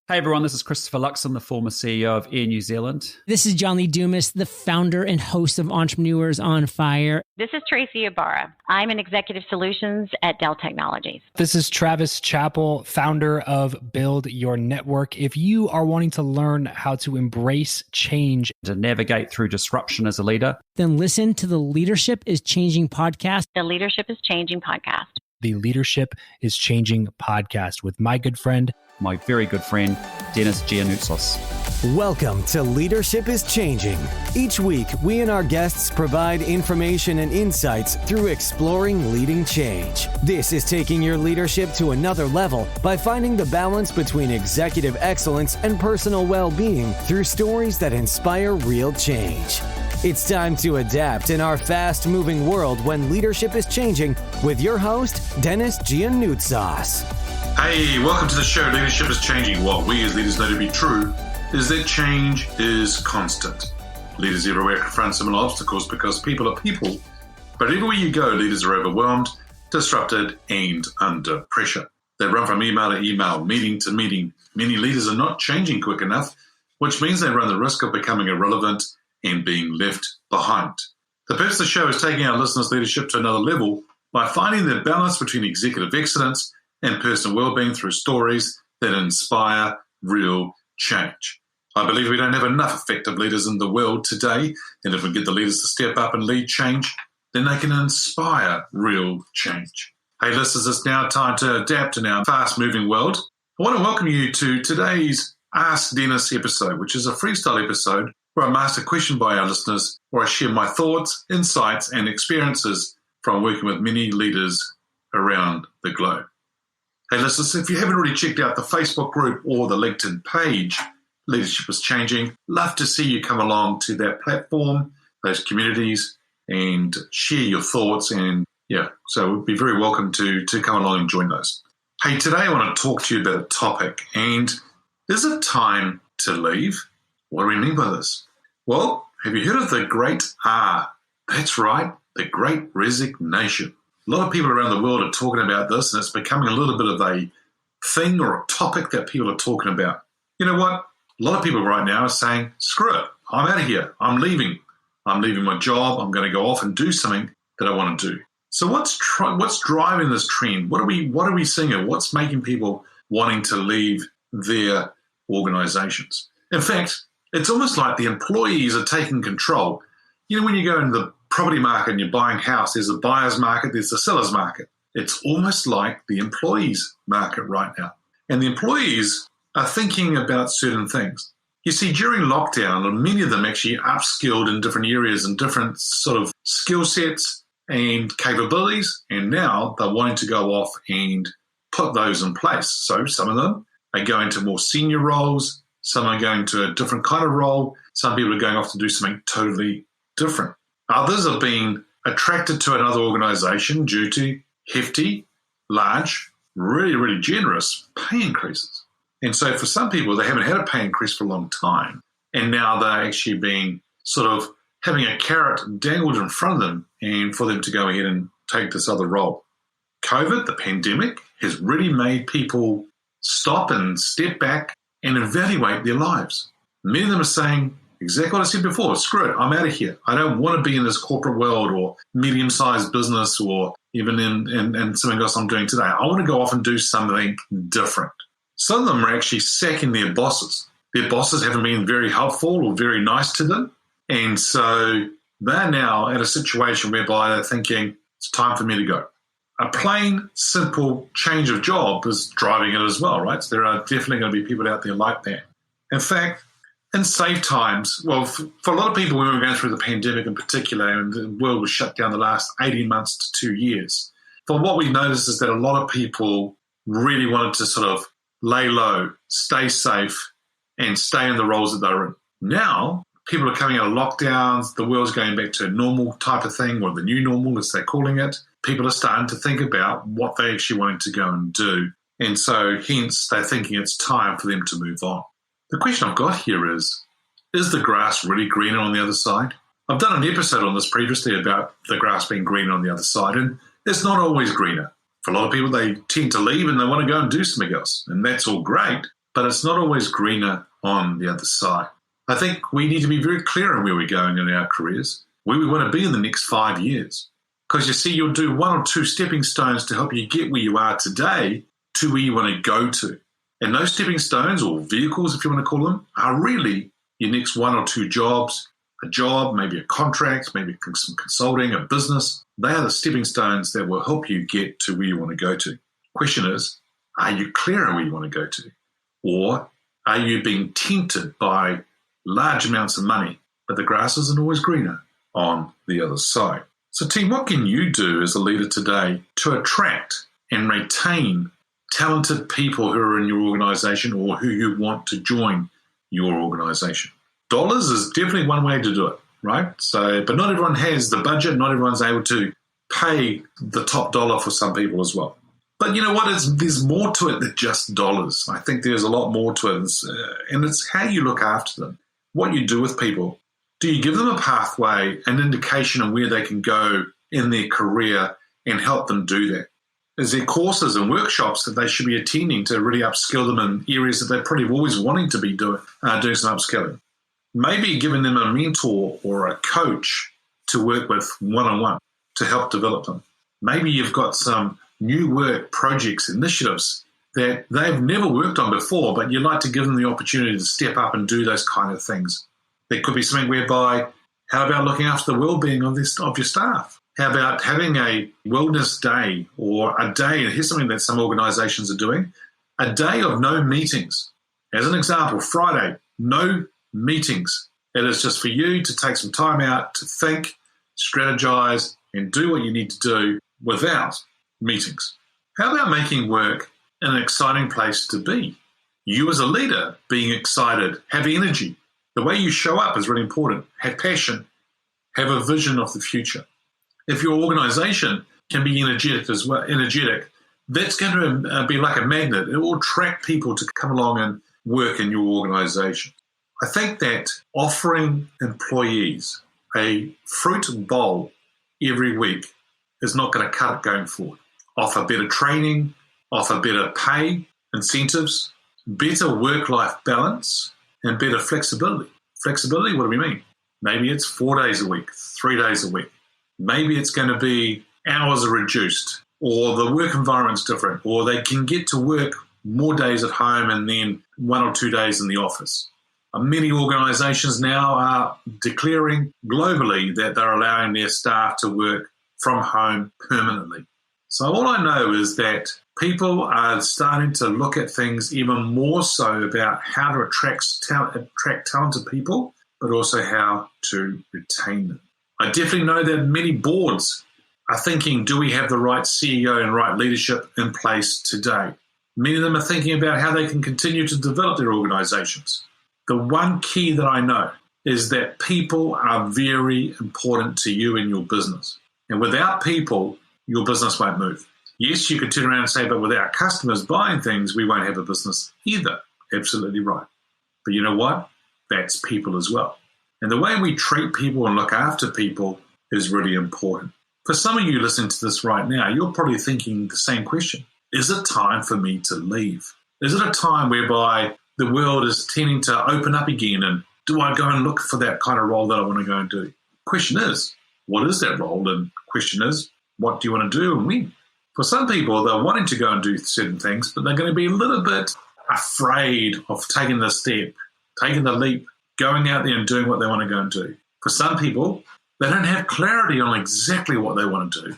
Hey everyone, this is Christopher Luxon, the former CEO of Air New Zealand. This is John Lee Dumas, the founder and host of Entrepreneurs on Fire. This is Tracy Ibarra. I'm in Executive Solutions at Dell Technologies. This is Travis Chappell, founder of Build Your Network. If you are wanting to learn how to embrace change, To navigate through disruption as a leader, Then listen to the Leadership is Changing podcast. The Leadership is Changing podcast. the Leadership is Changing podcast with my good friend, my very good friend, Denis Giannoutsos. Welcome to Leadership is Changing. Each week, we and our guests provide information and insights through exploring leading change. This is taking your leadership to another level by finding the balance between executive excellence and personal well-being through stories that inspire real change. It's time to adapt in our fast-moving world when leadership is changing with your host, Denis Giannoutsos. Hey, welcome to the show, Leadership is Changing. What we as leaders know to be true is that change is constant. Leaders everywhere confront similar obstacles because people are people. But everywhere you go, leaders are overwhelmed, disrupted, and under pressure. They run from email to email, meeting to meeting. Many leaders are not changing quick enough, which means they run the risk of becoming irrelevant and being left behind. The purpose of the show is taking our listeners' leadership to another level by finding the balance between executive excellence and personal well-being through stories that inspire real change. I believe we don't have enough effective leaders in the world today, and if we get the leaders to step up and lead change, then they can inspire real change. Hey listeners, it's now time to adapt in our fast-moving world. I want to welcome you to today's Ask Denis episode, which is a freestyle episode where I'm asked a question by our listeners, where I share my thoughts, insights, and experiences from working with many leaders around the globe. Hey listeners, if you haven't already checked out the Facebook group or the LinkedIn page, Leadership is Changing, love to see you come along to that platform, those communities, and share your thoughts. And so we'd be very welcome to come along and join those. Hey, today I want to talk to you about a topic, and is it time to leave? What do we mean by this? Well, have you heard of the Great R? That's right, the Great Resignation. A lot of people around the world are talking about this, and it's becoming a little bit of a thing or a topic that people are talking about. You know what? A lot of people right now are saying, screw it, I'm out of here, I'm leaving. I'm leaving my job, I'm going to go off and do something that I want to do. So what's driving this trend? What are we seeing here? What's making people wanting to leave their organizations? In fact, it's almost like the employees are taking control. You know, when you go into the property market and you're buying a house, there's a buyer's market, there's a seller's market. It's almost like the employees market right now. And the employees are thinking about certain things. You see, during lockdown, many of them actually upskilled in different areas and different sort of skill sets and capabilities, and now they're wanting to go off and put those in place. So some of them are going to more senior roles, some are going to a different kind of role, some people are going off to do something totally different. Others are being attracted to another organization due to hefty, large, really, really generous pay increases. And so for some people, they haven't had a pay increase for a long time, and now they're actually being sort of having a carrot dangled in front of them and for them to go ahead and take this other role. COVID, the pandemic, has really made people stop and step back and evaluate their lives. Many of them are saying exactly what I said before, screw it, I'm out of here. I don't want to be in this corporate world or medium-sized business or even in something else I'm doing today. I want to go off and do something different. Some of them are actually sacking their bosses. Their bosses haven't been very helpful or very nice to them. And so they're now at a situation whereby they're thinking, it's time for me to go. A plain, simple change of job is driving it as well, right? So there are definitely going to be people out there like that. In fact, in safe times, well, for a lot of people, when we were going through the pandemic in particular, and the world was shut down the last 18 months to 2 years, for what we noticed is that a lot of people really wanted to sort of lay low, stay safe, and stay in the roles that they're in. Now, people are coming out of lockdowns, the world's going back to a normal type of thing, or the new normal, as they're calling it. People are starting to think about what they actually wanted to go and do. And so, hence, they're thinking it's time for them to move on. The question I've got here is the grass really greener on the other side? I've done an episode on this previously about the grass being greener on the other side, and it's not always greener. For a lot of people, they tend to leave and they want to go and do something else, and that's all great. but it's not always greener on the other side. I think we need to be very clear on where we're going in our careers, where we want to be in the next 5 years. Because you see, you'll do one or two stepping stones to help you get where you are today to where you want to go to. And those stepping stones, or vehicles if you want to call them, are really your next one or two jobs, a job, maybe a contract, maybe some consulting, a business. They are the stepping stones that will help you get to where you want to go to. Question is, are you clear on where you want to go to? Or are you being tempted by large amounts of money, but the grass isn't always greener on the other side? So team, what can you do as a leader today to attract and retain talented people who are in your organization or who you want to join your organization? Dollars is definitely one way to do it, right? So, but not everyone has the budget. Not everyone's able to pay the top dollar for some people as well. But you know what? There's more to it than just dollars. I think there's a lot more to it. And it's how you look after them, what you do with people. Do you give them a pathway, an indication of where they can go in their career and help them do that? Is there courses and workshops that they should be attending to really upskill them in areas that they're probably always wanting to be doing some upskilling? Maybe giving them a mentor or a coach to work with one-on-one to help develop them. Maybe you've got some new work projects, initiatives that they've never worked on before, but you'd like to give them the opportunity to step up and do those kind of things. There could be something whereby, how about looking after the well-being of your staff? How about having a wellness day or a day, and here's something that some organizations are doing, a day of no meetings. As an example, Friday, no meetings. It is just for you to take some time out to think, strategize, and do what you need to do without meetings. How about making work an exciting place to be? You as a leader being excited, have energy. The way you show up is really important. Have passion, have a vision of the future. If your organization can be energetic as well, that's going to be like a magnet. It will attract people to come along and work in your organization. I think that offering employees a fruit bowl every week is not going to cut it going forward. Offer better training, offer better pay, incentives, better work-life balance, and better flexibility. Flexibility, what do we mean? Maybe it's 4 days a week, 3 days a week. Maybe it's going to be hours are reduced, or the work environment's different, or they can get to work more days at home and then 1 or 2 days in the office. Many organizations now are declaring globally that they're allowing their staff to work from home permanently. So all I know is that people are starting to look at things even more so about how to attract talented people, but also how to retain them. I definitely know that many boards are thinking, do we have the right CEO and right leadership in place today? Many of them are thinking about how they can continue to develop their organizations. The one key that I know is that people are very important to you and your business. And without people, your business won't move. Yes, you could turn around and say, but without customers buying things, we won't have a business either. Absolutely right. But you know what? That's people as well. And the way we treat people and look after people is really important. For some of you listening to this right now, you're probably thinking the same question. Is it time for me to leave? Is it a time whereby the world is tending to open up again, and do I go and look for that kind of role that I want to go and do? Question is, what is that role? And question is, what do you want to do and when? For some people, they're wanting to go and do certain things, but they're going to be a little bit afraid of taking the step, taking the leap, going out there and doing what they want to go and do. For some people, they don't have clarity on exactly what they want to do.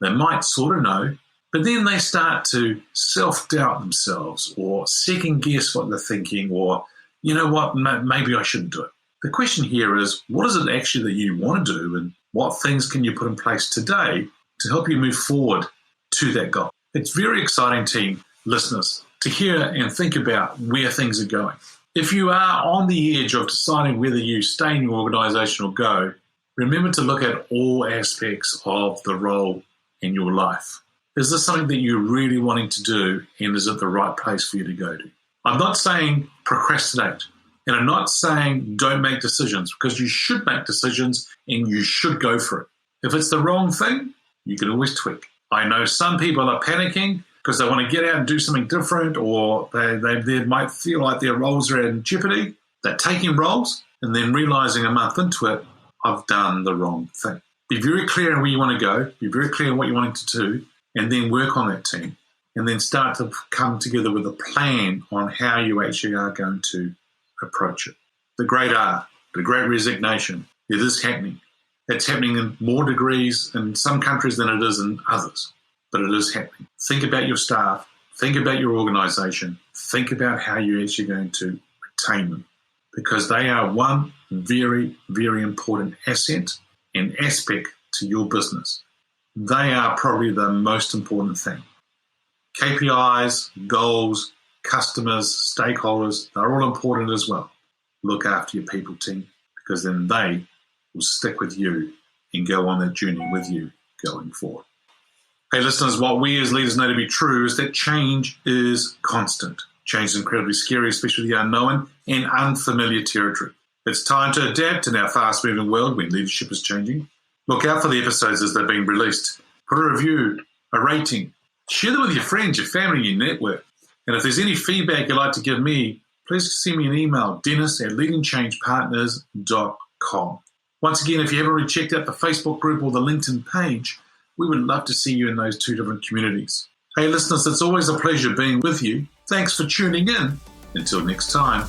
They might sort of know, but then they start to self-doubt themselves or second-guess what they're thinking, or, you know what, maybe I shouldn't do it. The question here is, what is it actually that you want to do, and what things can you put in place today to help you move forward to that goal? It's very exciting, team, listeners, to hear and think about where things are going. If you are on the edge of deciding whether you stay in your organization or go, remember to look at all aspects of the role in your life. Is this something that you're really wanting to do, and is it the right place for you to go to? I'm not saying procrastinate, and I'm not saying don't make decisions, because you should make decisions and you should go for it. If it's the wrong thing, you can always tweak. I know some people are panicking because they want to get out and do something different, or they might feel like their roles are in jeopardy. They're taking roles and then realizing a month into it, I've done the wrong thing. Be very clear on where you want to go. Be very clear on what you're wanting to do, and then work on that team. And then start to come together with a plan on how you actually are going to approach it. The Great R, the Great Resignation, it is happening. It's happening in more degrees in some countries than it is in others, but it is happening. Think about your staff. Think about your organization. Think about how you're actually going to retain them, because they are one very, very important asset and aspect to your business. They are probably the most important thing. KPIs, goals, customers, stakeholders, they're all important as well. Look after your people team, because then they will stick with you and go on that journey with you going forward. Hey listeners, what we as leaders know to be true is that change is constant. Change is incredibly scary, especially the unknown and unfamiliar territory. It's time to adapt in our fast-moving world when leadership is changing. Look out for the episodes as they're being released. Put a review, a rating. Share them with your friends, your family, your network. And if there's any feedback you'd like to give me, please send me an email, Denis@leadingchangepartners.com. Once again, if you haven't already checked out the Facebook group or the LinkedIn page, we would love to see you in those two different communities. Hey listeners, it's always a pleasure being with you. Thanks for tuning in. Until next time,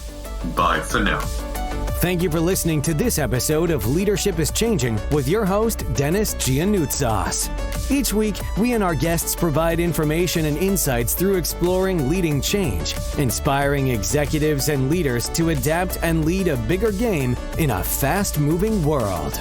bye for now. Thank you for listening to this episode of Leadership is Changing with your host, Denis Giannoutsas. Each week, we and our guests provide information and insights through exploring leading change, inspiring executives and leaders to adapt and lead a bigger game in a fast-moving world.